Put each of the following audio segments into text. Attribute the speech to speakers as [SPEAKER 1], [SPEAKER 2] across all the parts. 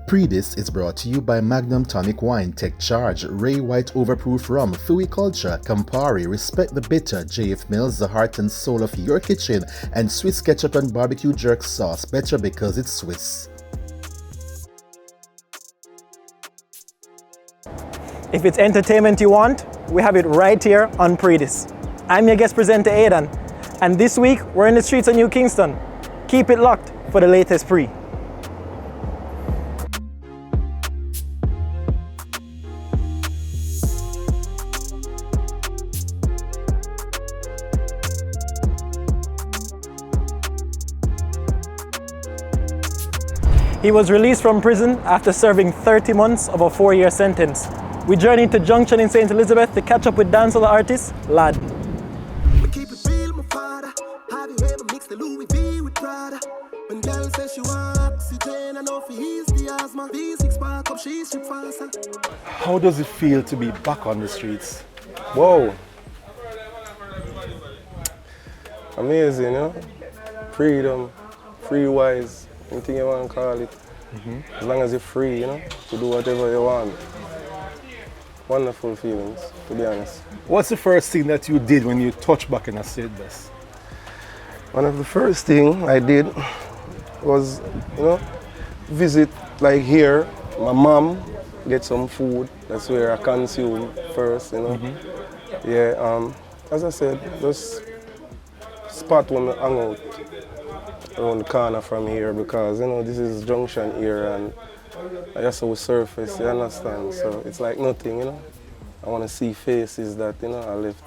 [SPEAKER 1] Pree Dis is brought to you by Magnum Tonic Wine, Tech Charge, Ray White Overproof Rum, Fui Culture, Campari, Respect the Bitter, JF Mills, the heart and soul of your kitchen, and Swiss Ketchup and Barbecue Jerk Sauce, better because it's Swiss.
[SPEAKER 2] If it's entertainment you want, we have it right here on Pree Dis. I'm your guest presenter Aidan, and this week we're in the streets of New Kingston. Keep it locked for the latest Pree. He was released from prison after serving 30 months of a 4-year sentence. We journeyed to Junction in St. Elizabeth to catch up with dancehall artist Laden.
[SPEAKER 3] We keep it real, my father. Have you ever mixed the Louis V with Prada? When girl says she want oxygen, I know for ease the asthma. V6 spark up, she's strip faster.
[SPEAKER 4] How does it feel to be back on the streets?
[SPEAKER 5] Whoa. Amazing, you know? Freedom, free-wise, anything you want to call it. As long as you're free, you know, to do whatever you want. Wonderful feelings, to be honest.
[SPEAKER 4] What's the first thing that you did when you touched back in a state bus?
[SPEAKER 5] One of the first things I did was, you know, visit like here, my mom, get some food. That's where I consume first, you know. Yeah, as I said, just spot when I hang out around the corner from here because, you know, this is Junction here and I just saw surface, you understand? So it's like nothing, you know. I want to see faces that, you know, I left.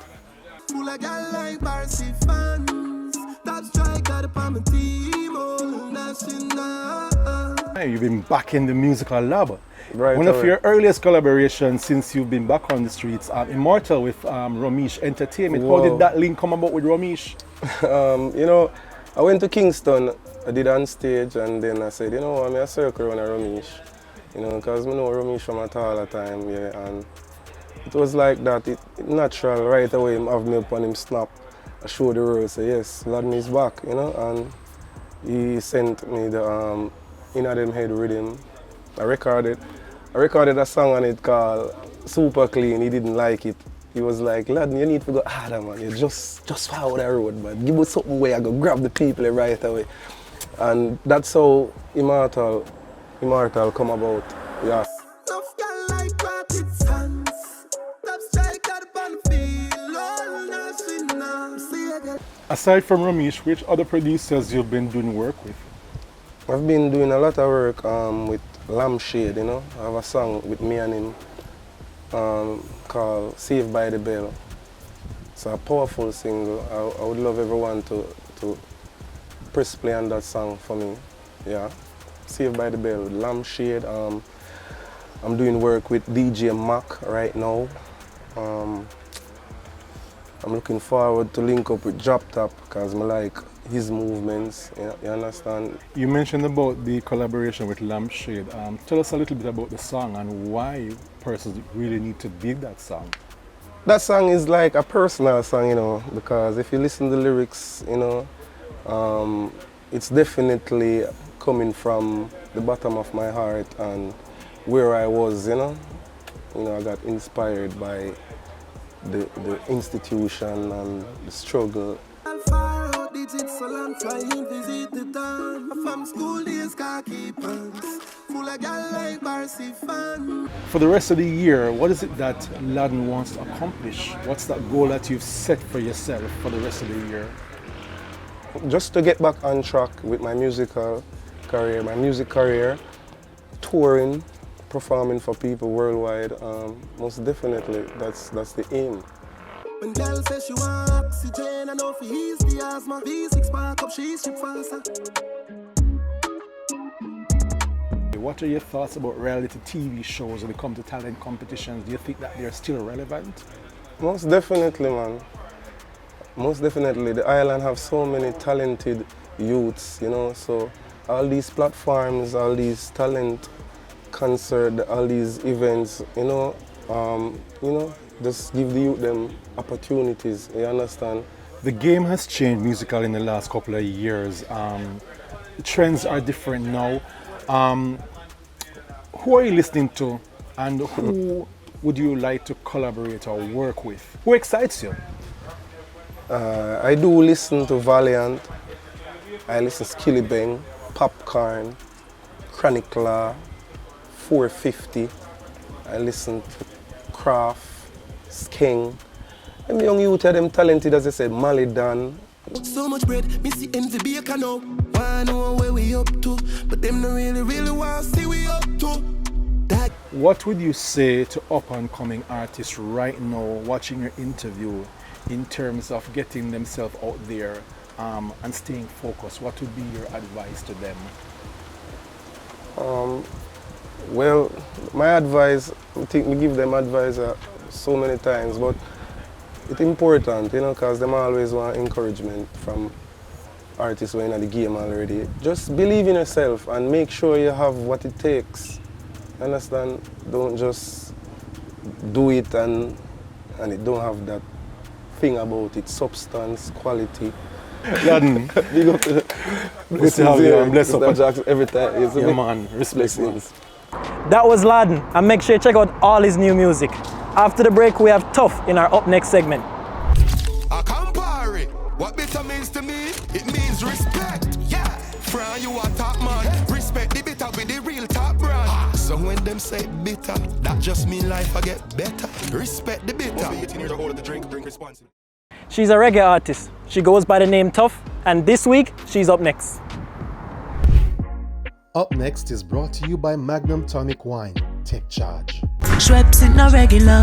[SPEAKER 4] You've been back in the musical lab.
[SPEAKER 5] Right.
[SPEAKER 4] One of your earliest collaborations since you've been back on the streets, Immortal with Ramesh Entertainment.
[SPEAKER 5] Whoa.
[SPEAKER 4] How did that link come about with Ramesh?
[SPEAKER 5] You know, I went to Kingston, I did on stage, and then I said, you know, I'm a circle around a Ramesh. You know, because I know Ramesh from at all the time, yeah, and it was like that, it natural right away, him have me up on him snap. I showed the world, say yes, Laden is back, you know, and he sent me the Inna Them Head Rhythm. I recorded a song on it called Super Clean, he didn't like it. He was like, Laden, you need to go harder, man. You just follow the road, man. Give us something where I go grab the people right away. And that's how Immortal come about. Yeah.
[SPEAKER 4] Aside from Ramesh, which other producers you've been doing work with?
[SPEAKER 5] I've been doing a lot of work with Lampshade, you know. I have a song with me and him called Saved by the Bell. It's a powerful single. I would love everyone to press play on that song for me. Yeah. Saved by the Bell with Lampshade. I'm doing work with DJ Mac right now. I'm looking forward to link up with Drop Top because I like his movements, you understand?
[SPEAKER 4] You mentioned about the collaboration with Lampshade. Tell us a little bit about the song and why persons really need to dig that song.
[SPEAKER 5] That song is like a personal song, you know, because if you listen to the lyrics, you know, it's definitely coming from the bottom of my heart and where I was, you know. I got inspired by the institution and the struggle.
[SPEAKER 4] For the rest of the year, what is it that Laden wants to accomplish? What's that goal that you've set for yourself for the rest of the year?
[SPEAKER 5] Just to get back on track with my musical career, touring, performing for people worldwide, most definitely, that's the aim. When girl says she want oxygen, I know for ease the asthma. V6 spark up, she's strip faster.
[SPEAKER 4] What are your thoughts about reality TV shows when it comes to talent competitions? Do you think that they're still relevant?
[SPEAKER 5] Most definitely, man. Most definitely. The island have so many talented youths, you know, so all these platforms, all these talent concert, all these events, you know, just give the youth them opportunities, you understand?
[SPEAKER 4] The game has changed musically in the last couple of years. The trends are different now. Who are you listening to, and who would you like to collaborate or work with? Who excites you?
[SPEAKER 5] I do listen to Valiant. I listen to Skilly Bang, Popcorn, Chronic Law, 450. I listen to Craft, Sking. Them young youth are them talented, as I said, Laden.
[SPEAKER 3] So much bread, me see envy baker now. Wanna know where we up to, but them no really want to see we up to. That.
[SPEAKER 4] What would you say to up-and-coming artists right now watching your interview in terms of getting themselves out there and staying focused? What would be your advice to them?
[SPEAKER 5] Well, my advice, I think we give them advice so many times, but it's important, you know, because them always want encouragement from artists who are in the game already. Just believe in yourself and make sure you have what it takes. Understand? Don't just do it and it don't have that thing about it, substance, quality.
[SPEAKER 4] Laden,
[SPEAKER 5] Big up
[SPEAKER 4] good to have you and bless up.
[SPEAKER 5] Jackson every time.
[SPEAKER 4] Yeah, man, respect, man.
[SPEAKER 2] That was Laden, and make sure you check out all his new music. After the break, we have Tuff in our up next segment.
[SPEAKER 3] I compare it. What bitter means to me, it means respect. Yeah, from you a top man. Respect the bitter with the real top brand. So when them say bitter, that just mean life I get better. Respect the bitter. 18 years old, the drink responsibly.
[SPEAKER 2] She's a reggae artist. She goes by the name Tuff, and this week, she's up next.
[SPEAKER 1] Up next is brought to you by Magnum Tonic Wine. Take charge.
[SPEAKER 6] Schweppes in a regular.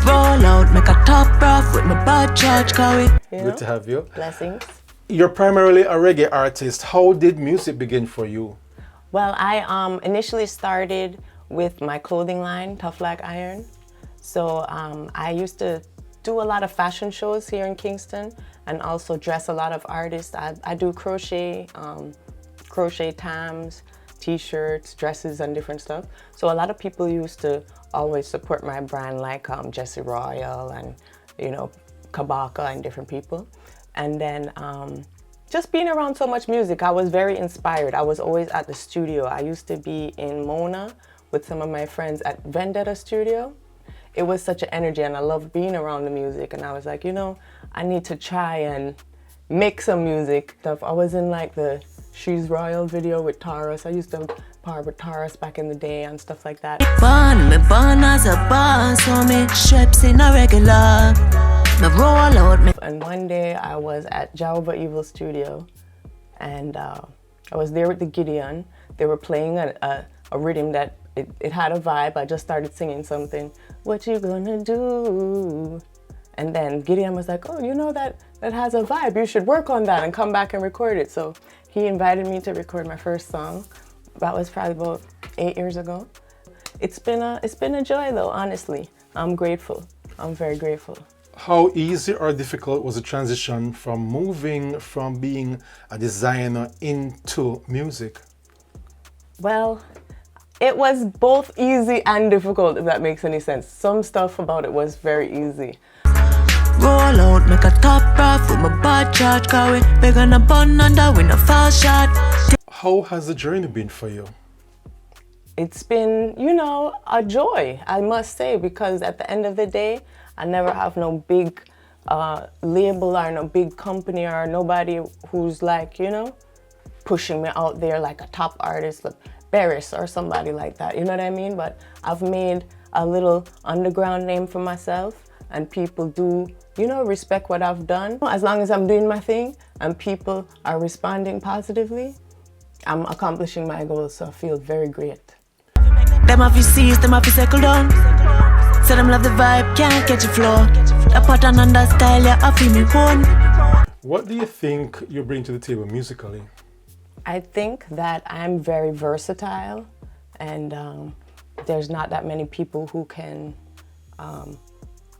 [SPEAKER 6] Roll out, make a top rough with my bad charge, Cowie.
[SPEAKER 4] Good to have you.
[SPEAKER 7] Blessings.
[SPEAKER 4] You're primarily a reggae artist. How did music begin for you?
[SPEAKER 7] Well, I initially started with my clothing line, Tuff Like Iron. So I used to do a lot of fashion shows here in Kingston and also dress a lot of artists. I do crochet, crochet tams, t-shirts, dresses, and different stuff. So a lot of people used to always support my brand, like Jesse Royal and, you know, Kabaka and different people. And then just being around so much music, I was very inspired. I was always at the studio. I used to be in Mona with some of my friends at Vendetta Studio. It was such an energy, and I loved being around the music. And I was like, you know, I need to try and make some music. I was in like the She's Royal video with Taurus. I used to par with Taurus back in the day and stuff like that.
[SPEAKER 6] Born as a boss, so me Schweppes in a regular. Me roll out, me.
[SPEAKER 7] And one day I was at Jehovah Evil Studio, and I was there with the Gideon. They were playing a rhythm that it had a vibe. I just started singing something. What you gonna do? And then Gideon was like, oh, you know that has a vibe. You should work on that and come back and record it. So he invited me to record my first song. That was probably about 8 years ago. It's been a joy though, honestly. I'm grateful. I'm very grateful.
[SPEAKER 4] How easy or difficult was the transition from moving from being a designer into music?
[SPEAKER 7] Well, it was both easy and difficult, if that makes any sense. Some stuff about it was very easy.
[SPEAKER 6] Roll out, make a top rough with my bad charge, Cowie. Big on a bun under with a foul shot.
[SPEAKER 4] How has the journey been for you?
[SPEAKER 7] It's been, you know, a joy, I must say, because at the end of the day, I never have no big label or no big company or nobody who's like, you know, pushing me out there like a top artist, like Barris or somebody like that, you know what I mean? But I've made a little underground name for myself, and people do, you know, respect what I've done. As long as I'm doing my thing and people are responding positively, I'm accomplishing my goals, so I feel very great.
[SPEAKER 6] Them have you seized, them have you circle down. Say them love the vibe, can't catch a flow. A pattern and that style, yeah, I feel me home.
[SPEAKER 4] What do you think you bring to the table musically?
[SPEAKER 7] I think that I'm very versatile, and there's not that many people who can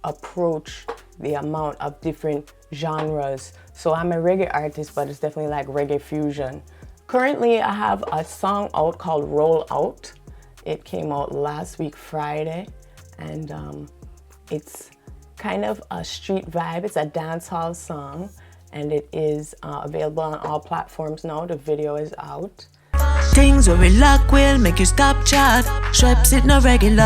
[SPEAKER 7] approach the amount of different genres. So I'm a reggae artist, but it's definitely like reggae fusion. Currently, I have a song out called Roll Out. It came out last week, Friday, and it's kind of a street vibe. It's a dancehall song, and it is available on all platforms now. The video is out.
[SPEAKER 6] Things where we lock will make you stop chat. Schweppes it no regular.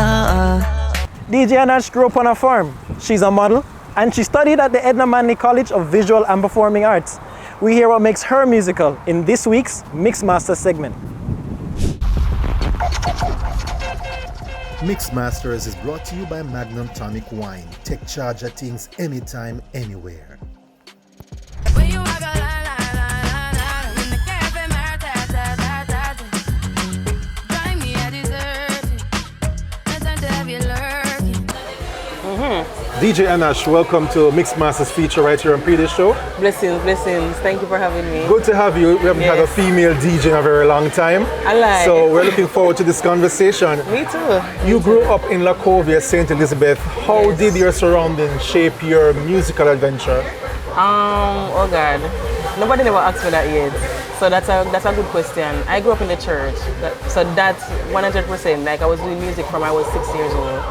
[SPEAKER 2] DJ Anash grew up on a farm. She's a model and she studied at the Edna Manley College of Visual and Performing Arts. We hear what makes her musical in this week's Mixmaster segment.
[SPEAKER 1] Mixmasters is brought to you by Magnum Tonic Wine. Take charge of things anytime, anywhere.
[SPEAKER 4] DJ Anash, welcome to Mixmasters feature right here on Pree Dis Show.
[SPEAKER 8] Blessings, blessings. Thank you for having me.
[SPEAKER 4] Good to have you. We haven't had a female DJ in a very long time.
[SPEAKER 8] I like.
[SPEAKER 4] So we're looking forward to this conversation.
[SPEAKER 8] Me too.
[SPEAKER 4] You grew up in Lacovia, St. Elizabeth. How did your surroundings shape your musical adventure?
[SPEAKER 8] Oh God. Nobody never asked me that yet. So that's a good question. I grew up in the church. So that's 100%. Like I was doing music from I was 6 years old.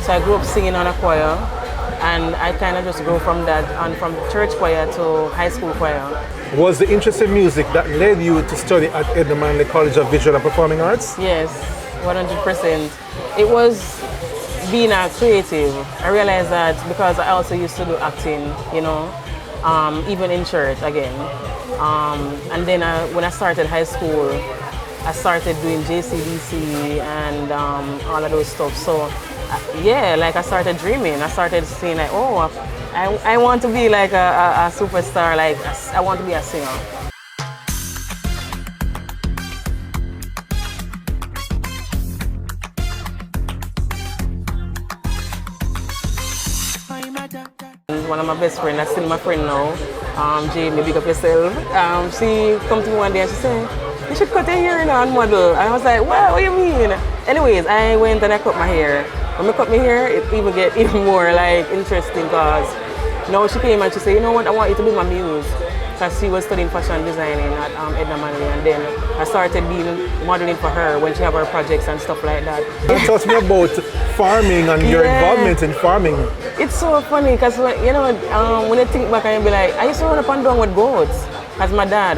[SPEAKER 8] So I grew up singing on a choir. And I kind of just grew from that, and from church choir to high school choir.
[SPEAKER 4] Was the interest in music that led you to study at Edna Manley College of Visual and Performing Arts?
[SPEAKER 8] Yes, 100%. It was being a creative. I realized that because I also used to do acting, you know, even in church again. And then when I started high school, I started doing JCDC and all of those stuff. So yeah, like I started dreaming. I started saying like, oh, I want to be like a superstar. Like I want to be a singer. One of my best friends, that's still my friend now, Jamie, big up yourself. She come to me one day and she said, you should cut your hair now and model. And I was like, what do you mean? Anyways, I went and I cut my hair. When I cut my hair, it even get even more like interesting because now she came and she said, you know what, I want you to be my muse. Because she was studying fashion designing at Edna Manley, and then I started modeling for her when she have her projects and stuff like that.
[SPEAKER 4] Tell me about farming and your involvement in farming.
[SPEAKER 8] It's so funny because you know when you think back and you be like, I used to run up and down with goats. As my dad,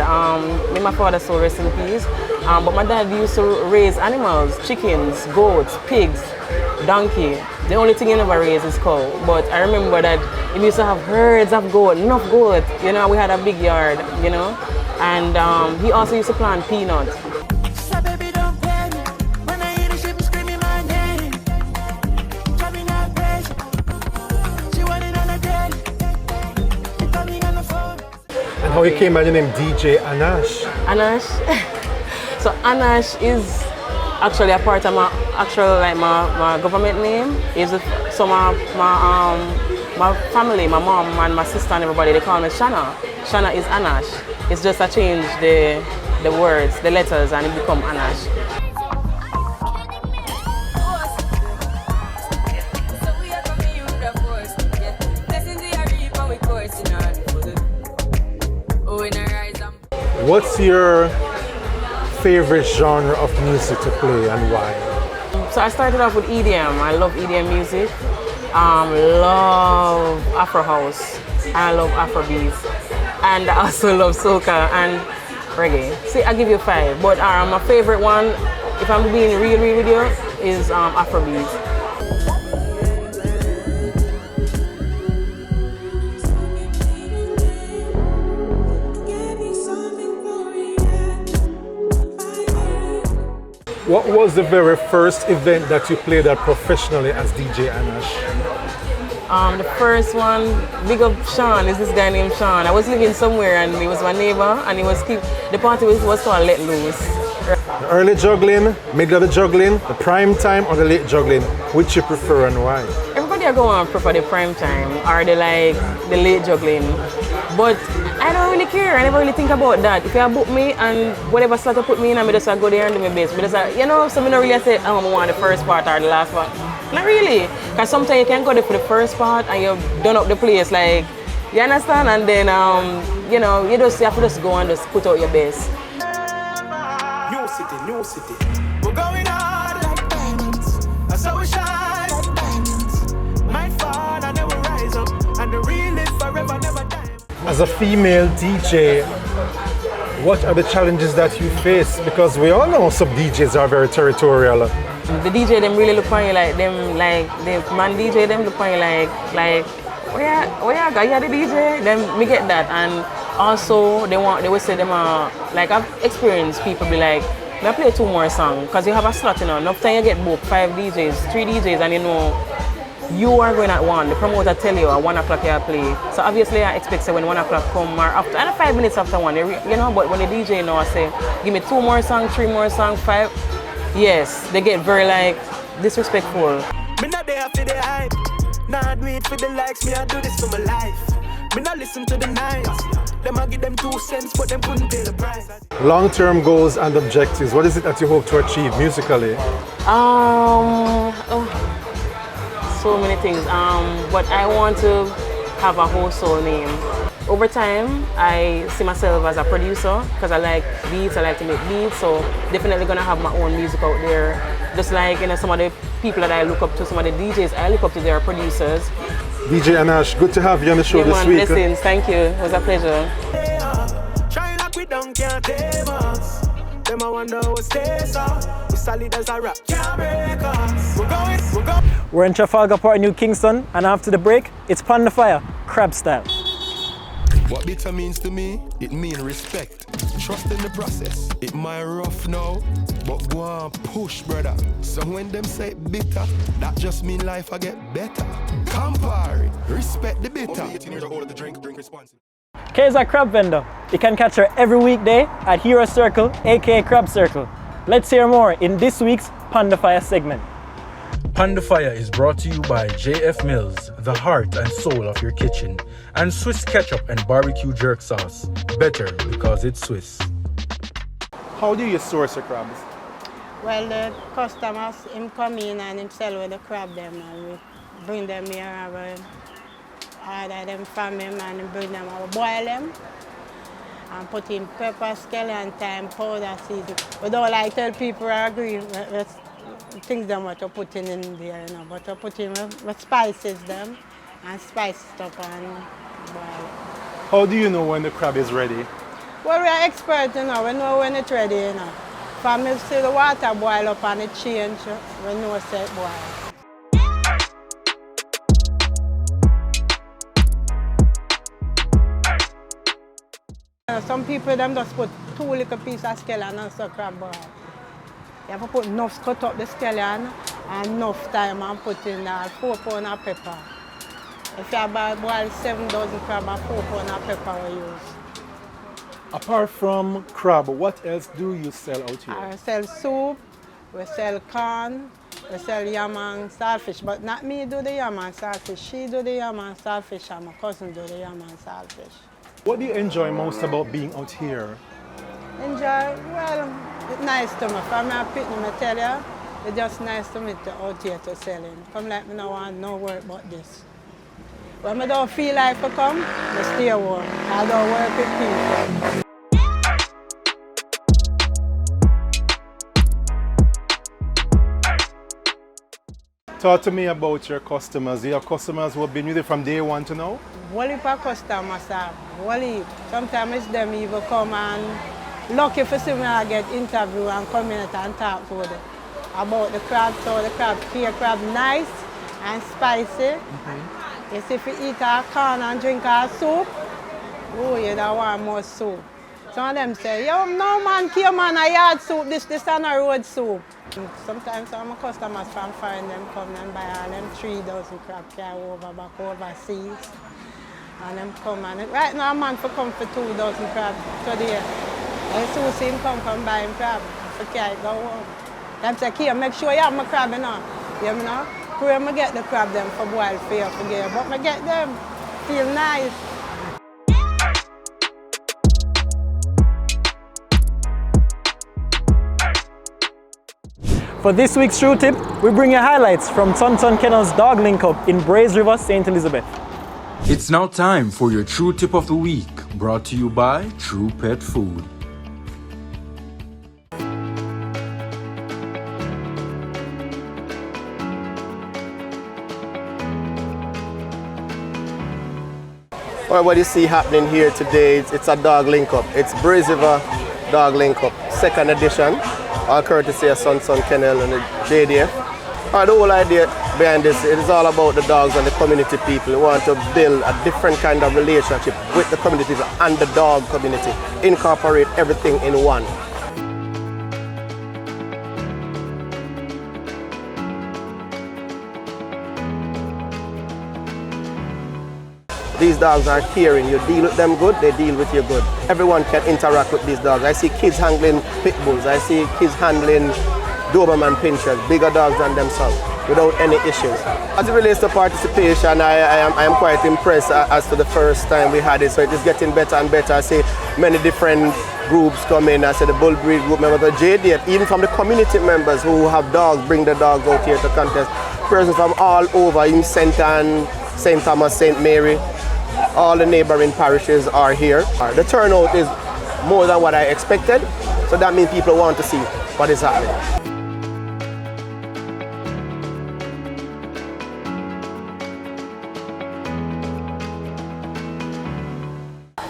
[SPEAKER 8] me and my father sold rest in peace, but my dad used to raise animals, chickens, goats, pigs, donkey. The only thing he never raised is cow. But I remember that he used to have herds of goat, enough goat. You know, we had a big yard, you know, and he also used to plant peanuts.
[SPEAKER 4] And how you came by the name DJ Anash?
[SPEAKER 8] Anash. So Anash is actually a part of my my government name. So my family, my mom and my sister and everybody, they call me Shana. Shana is Anash. It's just I change the words, the letters, and it become Anash.
[SPEAKER 4] What's your favorite genre of music to play and why?
[SPEAKER 8] So I started off with EDM. I love EDM music. Love Afro House. And I love Afrobeats. And I also love soca and reggae. See, I'll give you 5. But my favorite one, if I'm being real with you, is Afrobeats.
[SPEAKER 4] What was the very first event that you played at professionally as DJ Anash?
[SPEAKER 8] The first one, big up Sean, is this guy named Sean. I was living somewhere and he was my neighbor and the party was called Let Loose.
[SPEAKER 4] The early juggling, middle of the juggling, the prime time or the late juggling, which you prefer and why?
[SPEAKER 8] Everybody are going to prefer the prime time or the late juggling. But I don't really care. I never really think about that. If you book me and whatever slot you put me in, I just go there and do my best. But you know, so I don't really say, I want the first part or the last part. Not really. Because sometimes you can go there for the first part and you've done up the place. Like, you understand? And then, you know, you have to just go and just put out your best.
[SPEAKER 3] New city. We're going hard like diamonds. That's how we shine like diamonds. Might fall and never rise up. And the real live forever, never die.
[SPEAKER 4] As a female DJ, What are the challenges that you face? Because we all know some DJs are very territorial.
[SPEAKER 8] The DJ them really look for you like them, like the man DJ them look for you like oh yeah, you're the DJ. Then me get that, and also they will say them like I've experienced people be like, I play 2 more songs because you have a slot, you know. Enough time you get booked 5 DJs, 3 DJs, and you know you are going at 1. The promoter tell you at 1 o'clock you play. So obviously I expect say when 1 o'clock come or after, and 5 minutes after 1, you know. But when the DJ now say, give me 2 more songs, 3 more songs, 5, yes, they get very like disrespectful.
[SPEAKER 9] Me not there for the hype, nah do it for the likes. Me I do this for my life. Me not listen to the nights. Them I give them 2 cents, but them couldn't pay the price.
[SPEAKER 4] Long-term goals and objectives. What is it that you hope to achieve musically?
[SPEAKER 8] So many things. But I want to have a household name. Over time, I see myself as a producer because I like beats, I like to make beats, so definitely gonna have my own music out there. Just like, you know, some of the people that I look up to, some of the DJs I look up to, their producers.
[SPEAKER 4] DJ Anash, good to have you on the show this week.
[SPEAKER 8] Blessings, thank you. It was a pleasure.
[SPEAKER 9] Try like we don't can't tame us. Them I wonder what stays up. We solid as a rock, can't break us. We're going.
[SPEAKER 2] We're in Trafalgar Park, New Kingston, and after the break, it's PAN Di Fyah, crab style.
[SPEAKER 3] What bitter means to me, it mean respect. Trust in the process. It might rough now, but go on push, brother. So when them say bitter, that just mean life I get better. Campari, respect the bitter. 18 years old, the drink responsibly.
[SPEAKER 2] Kay is a crab vendor. You can catch her every weekday at Hero Circle, aka Crab Circle. Let's hear more in this week's PAN Di Fyah segment.
[SPEAKER 10] PAN Di Fyah is brought to you by JF Mills, the heart and soul of your kitchen, and Swiss ketchup and barbecue jerk sauce. Better because it's Swiss.
[SPEAKER 4] How do you source your crabs?
[SPEAKER 11] Well, the customers, him come in and him sell with the crab them, and we bring them here and we order them from him and we bring them and we boil them and put in pepper, scallion, thyme, powder, season. We don't like tell people I agree. Things them what to put in there, you know, but to put in with spices them and spice it up and boil it.
[SPEAKER 4] How do you know when the crab is ready?
[SPEAKER 11] Well, we are experts, you know, we know when it's ready, you know. From if see the water boil up and it change, we know it's it boil. Some people them just put 2 little pieces of scallion and so crab boil. You have to put enough, cut up the scallion and enough time and put in 4 pounds of pepper. If you have boiled 7,000 crab and 4 pounds of pepper we use.
[SPEAKER 4] Apart from crab, what else do you sell out here?
[SPEAKER 11] We sell soup, we sell corn, we sell yam and saltfish, but not me do the yam and saltfish. She do the yam and saltfish and my cousin do the yam and saltfish.
[SPEAKER 4] What do you enjoy most about being out here?
[SPEAKER 11] Enjoy, well, it's nice to me. From my picnic, I tell you, it's just nice to me to out here to selling. Come like me no want no work but this. When I don't feel like to come, I stay home. I don't work with people.
[SPEAKER 4] Talk to me about your customers. Do you have customers who have been with you from day one to now?
[SPEAKER 11] One heap of customers have. One heap. Sometimes it's them even come and lucky for see me I get interview and come in and talk to them about the crab. So the crab, crab nice and spicy. You see if you eat a corn and drink a soup, oh you don't want more soup. Some of them say, yo no man, came on a yard soup, this on a road soup. Sometimes some customers from foreign them come and buy all them 3,000 crab carry over back overseas. And them come and right now a man for come for 2,000 crab today. And so see him come buy him crab for carry go home. Them say, Kia, make sure you have my crab, you know. You know? Pray I get the crab them for boil for you forget, but I get them. Feel nice.
[SPEAKER 2] For this week's True Tip, we bring you highlights from Kennel's dog Linkup in Brae River, St. Elizabeth.
[SPEAKER 10] It's now time for your True Tip of the Week, brought to you by True Pet Food.
[SPEAKER 12] Well, what you see happening here today, it's a dog link-up. It's Brae dog link-up, second edition, all courtesy of Son Kennel and the JDF. The whole idea behind this, it is all about the dogs and the community people. We want to build a different kind of relationship with the community and the dog community, incorporate everything in one. These dogs are caring. You deal with them good, they deal with you good. Everyone can interact with these dogs. I see kids handling pit bulls. I see kids handling Doberman pinchers, bigger dogs than themselves, without any issues. As it relates to participation, I am quite impressed as to the first time we had it. So it is getting better and better. I see many different groups come in. I see the Bull Breed group members, the JDF, even from the community members who have dogs, bring the dogs out here to contest. Persons from all over, in St. Anne, St. Thomas, St. Mary. All the neighboring parishes are here. The turnout is more than what I expected, so that means people want to see what is happening.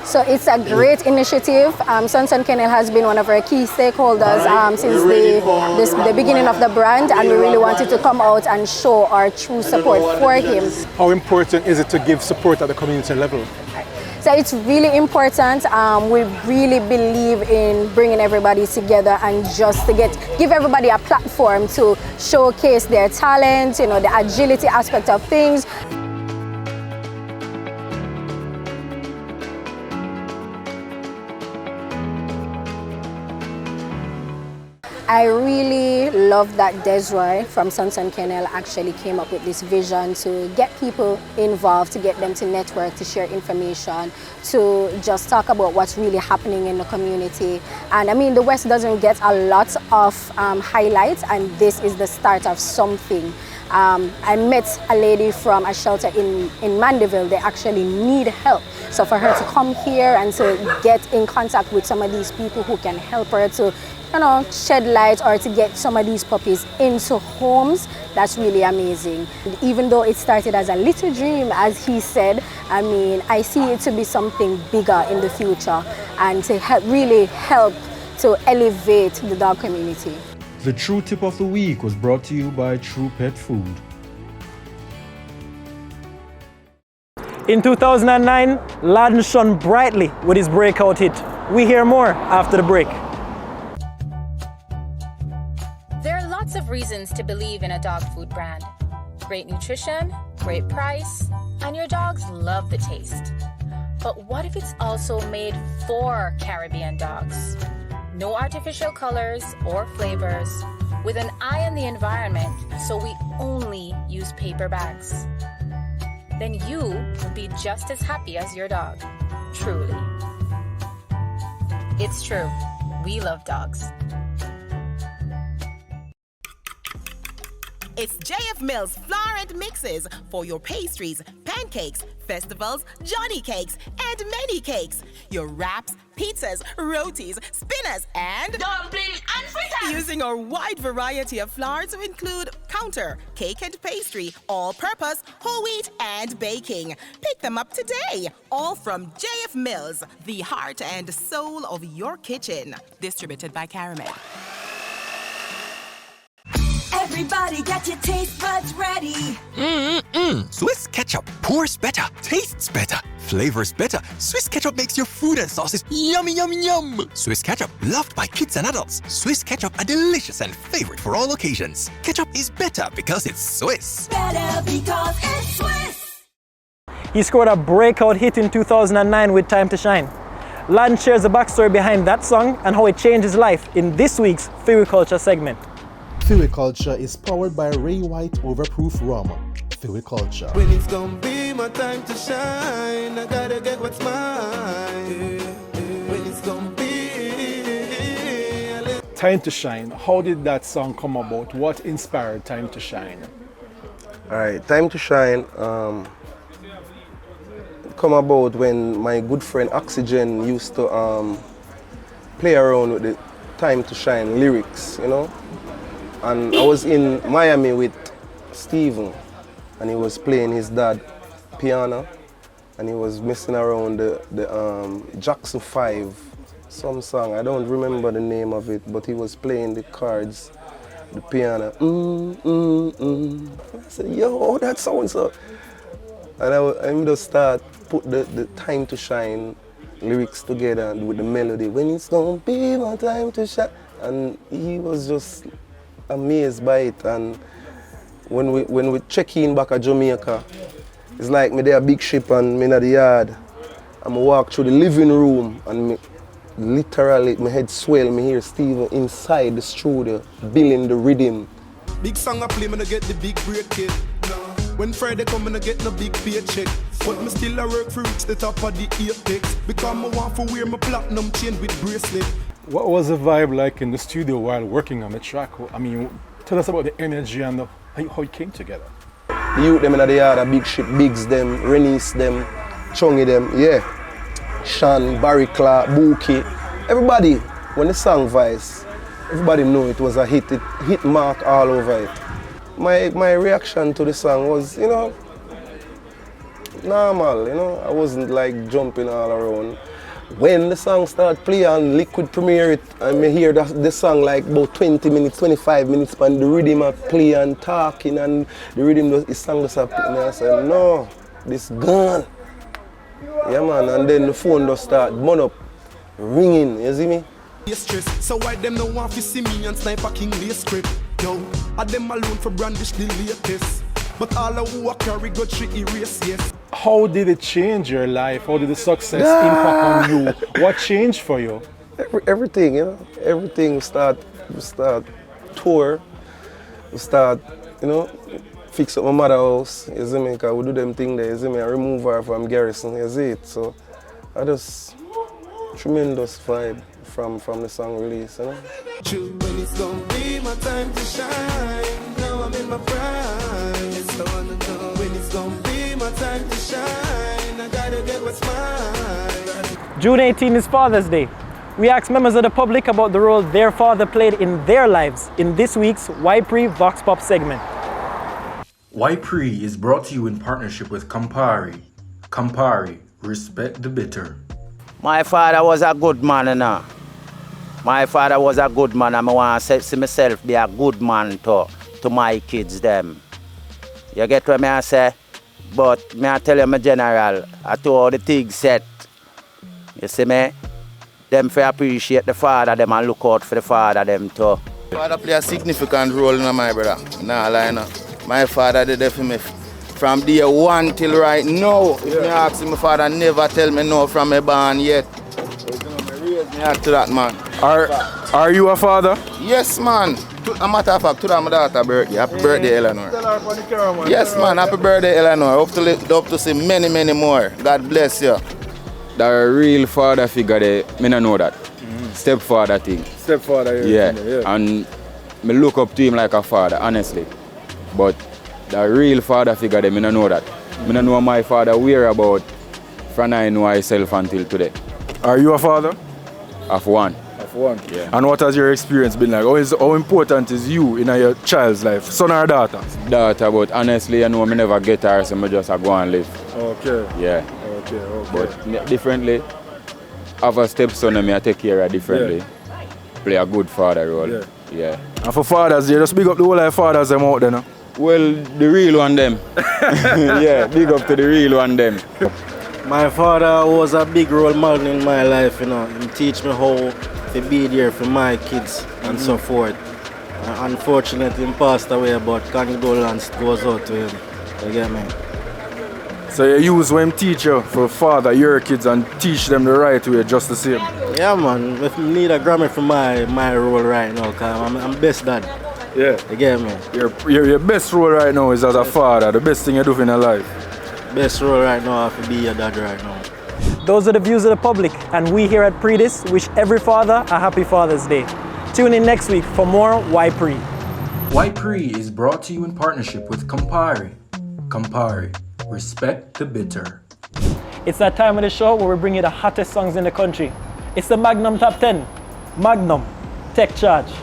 [SPEAKER 13] So it's a great initiative. Son Kennel has been one of our key stakeholders since the beginning of the brand, and we really wanted to come out and show our true support for him.
[SPEAKER 4] How important is it to give support at the community level?
[SPEAKER 13] So it's really important. We really believe in bringing everybody together and just to give everybody a platform to showcase their talent, you know, the agility aspect of things. I really love that Desiree from Son Kennel actually came up with this vision to get people involved, to get them to network, to share information, to just talk about what's really happening in the community. And I mean, the West doesn't get a lot of highlights, and this is the start of something. I met a lady from a shelter in Mandeville. They actually need help. So for her to come here and to get in contact with some of these people who can help her to, you know, shed light or to get some of these puppies into homes, that's really amazing. Even though it started as a little dream, as he said, I mean, I see it to be something bigger in the future and to really help to elevate the dog community.
[SPEAKER 10] The True Tip of the Week was brought to you by True Pet Food.
[SPEAKER 2] In 2009, Laden shone brightly with his breakout hit. We hear more after the break.
[SPEAKER 14] There are lots of reasons to believe in a dog food brand. Great nutrition, great price, and your dogs love the taste. But what if it's also made for Caribbean dogs? No artificial colors or flavors, with an eye on the environment, so we only use paper bags. Then you will be just as happy as your dog, truly. It's true, we love dogs.
[SPEAKER 15] It's JF Mills Flour and Mixes for your pastries, pancakes, festivals, Johnny cakes, and many cakes. Your wraps, pizzas, rotis, spinners, and dumpling and fritters. Using our wide variety of flour to include counter, cake and pastry, all-purpose, whole wheat, and baking. Pick them up today. All from JF Mills, the heart and soul of your kitchen. Distributed by Caramel.
[SPEAKER 16] Everybody get your taste buds ready.
[SPEAKER 17] Swiss ketchup pours better, tastes better, flavors better. Swiss ketchup makes your food and sauces yummy, yummy, yum. Swiss ketchup, loved by kids and adults. Swiss ketchup, a delicious and favorite for all occasions. Ketchup is better because it's Swiss.
[SPEAKER 16] Better because it's Swiss.
[SPEAKER 2] He scored a breakout hit in 2009 with Time to Shine. Laden shares the backstory behind that song and how it changed his life in this week's Fyah Culture segment.
[SPEAKER 1] Fyah Culture is powered by Ray White Overproof Rum. Fyah Culture.
[SPEAKER 9] When it's gonna be my time to shine, I gotta get what's mine. When it's gonna be
[SPEAKER 4] Time to Shine. How did that song come about? What inspired Time to Shine?
[SPEAKER 5] Alright, Time to Shine come about when my good friend Oxygen used to play around with the Time to Shine lyrics, you know. And I was in Miami with Steven, and he was playing his dad piano, and he was messing around the Jackson 5, some song. I don't remember the name of it, but he was playing the chords, the piano. I said, yo, that sounds so. And I just start put the time to shine lyrics together with the melody. When it's gonna be my time to shine. And he was just amazed by it. And when we check in back at Jamaica, it's like me there a big ship and me in the yard. And I walk through the living room and me, literally my head swell, me hear Steven inside the studio billing the rhythm.
[SPEAKER 3] Big song I play, me no get the big break kid. When Friday come, me no get no big paycheck. But me still a work for reach the top of the apex. Because me want to wear my platinum chain with bracelet.
[SPEAKER 4] What was the vibe like in the studio while working on the track? I mean, tell us about the energy and how it came together.
[SPEAKER 5] The youth them in the yard, a big ship, Biggs them, Renice them, Chungy them, yeah. Sean, Barry Clark, Buki. Everybody, when the song Vice, everybody knew it was a hit. It hit mark all over it. My reaction to the song was, you know, normal, you know. I wasn't like jumping all around. When the song started playing and Liquid premiere it, I may hear the song like about 20 minutes, 25 minutes, and the rhythm I play and talking and the rhythm, the song just happened. And I said, no, this gone. Yeah man, and then the phone just start burn up, ringing, you see me?
[SPEAKER 3] So why them no want to see me and Sniper King lay script? Yo, I them alone for brandish the latest. But all who carry got she erase, yes.
[SPEAKER 4] How did it change your life? How did the success impact on you? What changed for you?
[SPEAKER 5] Everything, you know. Everything we start tour. We start, you know, fix up my mother's house, you see me, because we do them thing there, you see me, I remove her from Garrison, you see it. So I just tremendous vibe from the song release, you know.
[SPEAKER 3] When it's gonna be my time to shine, now I'm in my prime. It's so underdone. When it's gonna be my time to shine, I gotta get what's mine.
[SPEAKER 2] June 18 is Father's Day. We asked members of the public about the role their father played in their lives in this week's Why Pree Vox Pop segment.
[SPEAKER 10] Why Pree is brought to you in partnership with Campari. Campari, respect the bitter.
[SPEAKER 18] My father was a good man, you know. My father was a good man, and I want to see myself be a good man to my kids, them. You get what I say? But me I tell you, my general, I told the thing set. You see me? Them for appreciate the father, them and look out for the father, them too.
[SPEAKER 19] Father play a significant role in my brother. Nah, lie no. My father did it for me from day one till right now. If me ask him, my father never tell me no from me born yet. Me ask to that man.
[SPEAKER 10] Are you a father?
[SPEAKER 19] Yes, man. A matter of fact, today my daughter's birthday. Happy birthday, Eleanor. Yes, man. Happy birthday, Eleanor. Hope to see many, many more. God bless you.
[SPEAKER 20] The real father figure, me don't know that. Stepfather thing.
[SPEAKER 10] Stepfather,
[SPEAKER 20] yeah. And me look up to him like a father, honestly. But the real father figure, me don't know that. Me don't know my father whereabout from I know myself until today.
[SPEAKER 10] Are you a father?
[SPEAKER 20] Of one.
[SPEAKER 10] Of one?
[SPEAKER 20] Yeah.
[SPEAKER 10] And what has your experience been like? How important is you in your child's life, son or daughter?
[SPEAKER 20] Daughter, but honestly, I know I never get her, so I just go and live.
[SPEAKER 10] Okay.
[SPEAKER 20] Yeah.
[SPEAKER 10] Okay.
[SPEAKER 20] But differently, have a stepson and I take care of differently.
[SPEAKER 10] Yeah.
[SPEAKER 20] Play a good father role. Yeah.
[SPEAKER 10] And for fathers, just big up the whole life fathers them out there, no?
[SPEAKER 20] Well, the real one them. Yeah, big up to the real one them.
[SPEAKER 21] My father was a big role model in my life, you know. He teach me how to be there for my kids and so forth. Unfortunately, he passed away, but condolence goes out to him. You get me?
[SPEAKER 10] So you use when teach you for father your kids and teach them the right way, just the same?
[SPEAKER 21] Yeah, man. If I need a Grammy for my role right now, because I'm best dad.
[SPEAKER 10] Yeah.
[SPEAKER 21] You get me?
[SPEAKER 10] Your best role right now is as a father, the best thing you do in your life.
[SPEAKER 21] Best role right now I have to be your dad right now.
[SPEAKER 2] Those are the views of the public, and we here at Pree Dis wish every father a happy Father's Day. Tune in next week for more Why Pree.
[SPEAKER 10] Why Pree is brought to you in partnership with Campari. Campari, respect the bitter.
[SPEAKER 2] It's that time of the show where we bring you the hottest songs in the country. It's the Magnum Top 10. Magnum, take charge.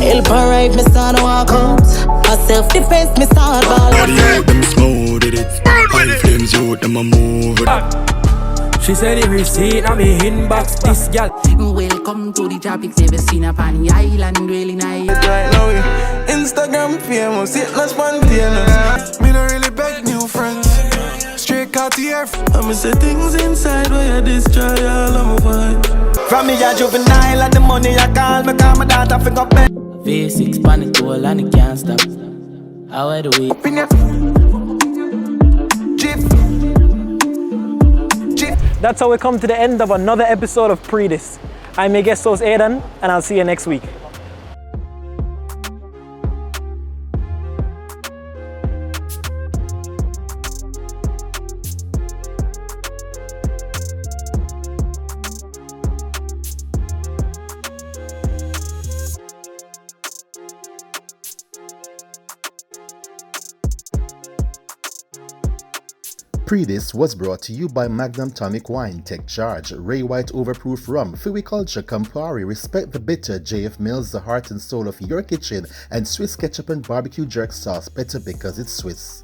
[SPEAKER 6] Help her right, me start to walk out. A self-defense, me start ball.
[SPEAKER 7] Body out, them smooth with it. High flames out, them a move it.
[SPEAKER 22] She said the receipt, I'm in inbox, this gal.
[SPEAKER 23] Welcome to the tropics, never seen a on the island, really nice.
[SPEAKER 24] Right now, Instagram famous, it not spontaneous. Me don't really beg new friends. Straight out the earth. I'ma say things inside where you destroy all of my vibe.
[SPEAKER 9] From me a juvenile and the money I call me, call my daughter fi go bed.
[SPEAKER 23] V6 pan it all and it can't stop. How I do it?
[SPEAKER 2] That's how we come to the end of another episode of Pree Dis. I'm your guest host Aidan, and I'll see you next week.
[SPEAKER 1] Pree Dis was brought to you by Magnum Tonic Wine, Take Charge, Ray White Overproof Rum, Fui Culture, Campari, Respect the Bitter, JF Mills, the heart and soul of your kitchen, and Swiss Ketchup and Barbecue Jerk Sauce, better because it's Swiss.